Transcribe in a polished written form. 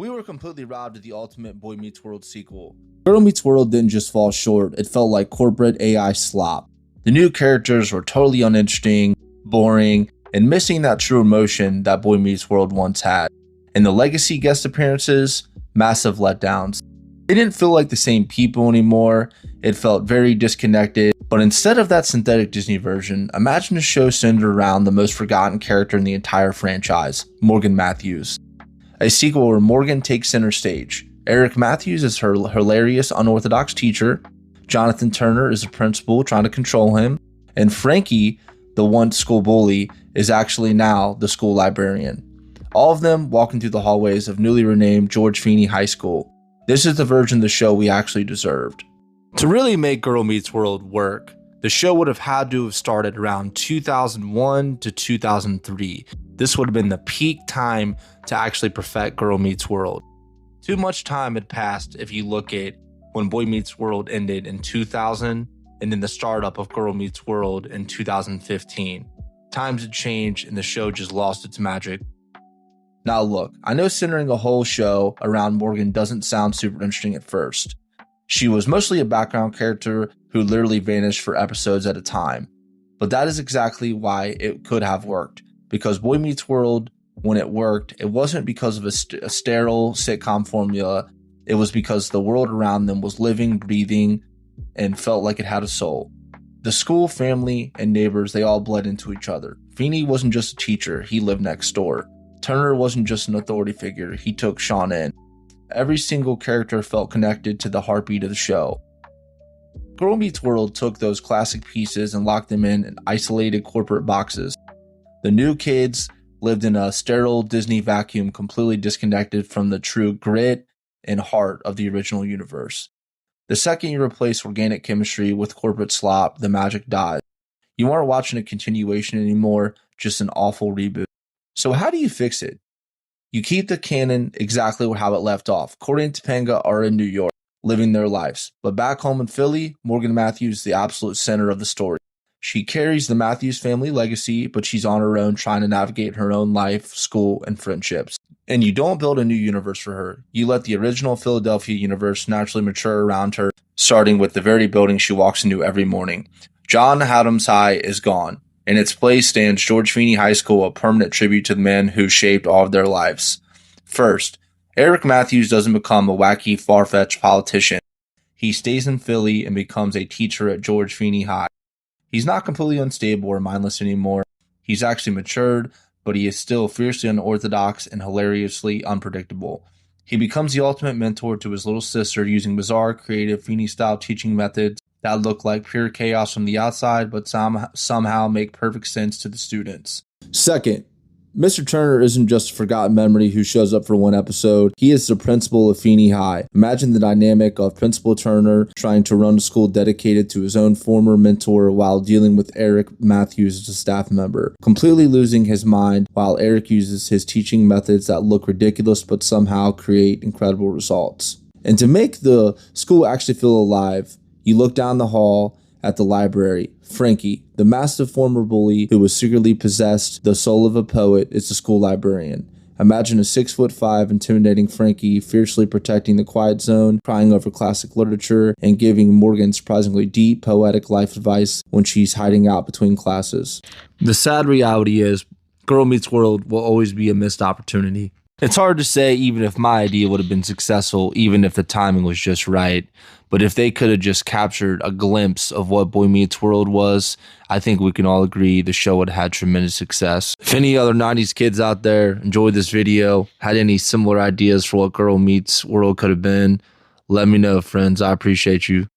We were completely robbed of the ultimate Boy Meets World sequel. Girl Meets World didn't just fall short, it felt like corporate AI slop. The new characters were totally uninteresting, boring, and missing that true emotion that Boy Meets World once had. And the legacy guest appearances, massive letdowns. They didn't feel like the same people anymore, it felt very disconnected. But instead of that synthetic Disney version, imagine a show centered around the most forgotten character in the entire franchise, Morgan Matthews. A sequel where Morgan takes center stage. Eric Matthews is her hilarious unorthodox teacher, Jonathan Turner is a principal trying to control him, and Frankie, the once school bully, is actually now the school librarian. All of them walking through the hallways of newly renamed George Feeny High School. This is the version of the show we actually deserved. To really make Girl Meets World work, the show would have had to have started around 2001 to 2003. This would have been the peak time to actually perfect Girl Meets World. Too much time had passed if you look at when Boy Meets World ended in 2000 and then the startup of Girl Meets World in 2015. Times had changed and the show just lost its magic. Now look, I know centering a whole show around Morgan doesn't sound super interesting at first. She was mostly a background character who literally vanished for episodes at a time. But that is exactly why it could have worked. Because Boy Meets World, when it worked, it wasn't because of a sterile sitcom formula. It was because the world around them was living, breathing, and felt like it had a soul. The school, family, and neighbors, they all bled into each other. Feeny wasn't just a teacher, he lived next door. Turner wasn't just an authority figure, he took Sean in. Every single character felt connected to the heartbeat of the show. Girl Meets World took those classic pieces and locked them in isolated corporate boxes. The new kids lived in a sterile Disney vacuum completely disconnected from the true grit and heart of the original universe. The second you replace organic chemistry with corporate slop, the magic dies. You aren't watching a continuation anymore, just an awful reboot. So how do you fix it? You keep the canon exactly how it left off. Courtney and Topanga are in New York, living their lives. But back home in Philly, Morgan Matthews is the absolute center of the story. She carries the Matthews family legacy, but she's on her own trying to navigate her own life, school, and friendships. And you don't build a new universe for her. You let the original Philadelphia universe naturally mature around her, starting with the very building she walks into every morning. John Adams High is gone. In its place stands George Feeny High School, a permanent tribute to the men who shaped all of their lives. First, Eric Matthews doesn't become a wacky, far-fetched politician. He stays in Philly and becomes a teacher at George Feeny High. He's not completely unstable or mindless anymore. He's actually matured, but he is still fiercely unorthodox and hilariously unpredictable. He becomes the ultimate mentor to his little sister using bizarre, creative, Feeny-style teaching methods that look like pure chaos from the outside, but somehow make perfect sense to the students. Second, Mr. Turner isn't just a forgotten memory who shows up for one episode. He is the principal of Feeny High. Imagine the dynamic of Principal Turner trying to run a school dedicated to his own former mentor while dealing with Eric Matthews as a staff member, completely losing his mind while Eric uses his teaching methods that look ridiculous but somehow create incredible results. And to make the school actually feel alive, you look down the hall at the library. Frankie, the massive former bully who was secretly possessed the soul of a poet, is the school librarian. Imagine a 6'5" intimidating Frankie fiercely protecting the quiet zone, crying over classic literature, and giving Morgan surprisingly deep, poetic life advice when she's hiding out between classes. The sad reality is, Girl Meets World will always be a missed opportunity. It's hard to say even if my idea would have been successful, even if the timing was just right. But if they could have just captured a glimpse of what Boy Meets World was, I think we can all agree the show would have had tremendous success. If any other 90s kids out there enjoyed this video, had any similar ideas for what Girl Meets World could have been, let me know, friends. I appreciate you.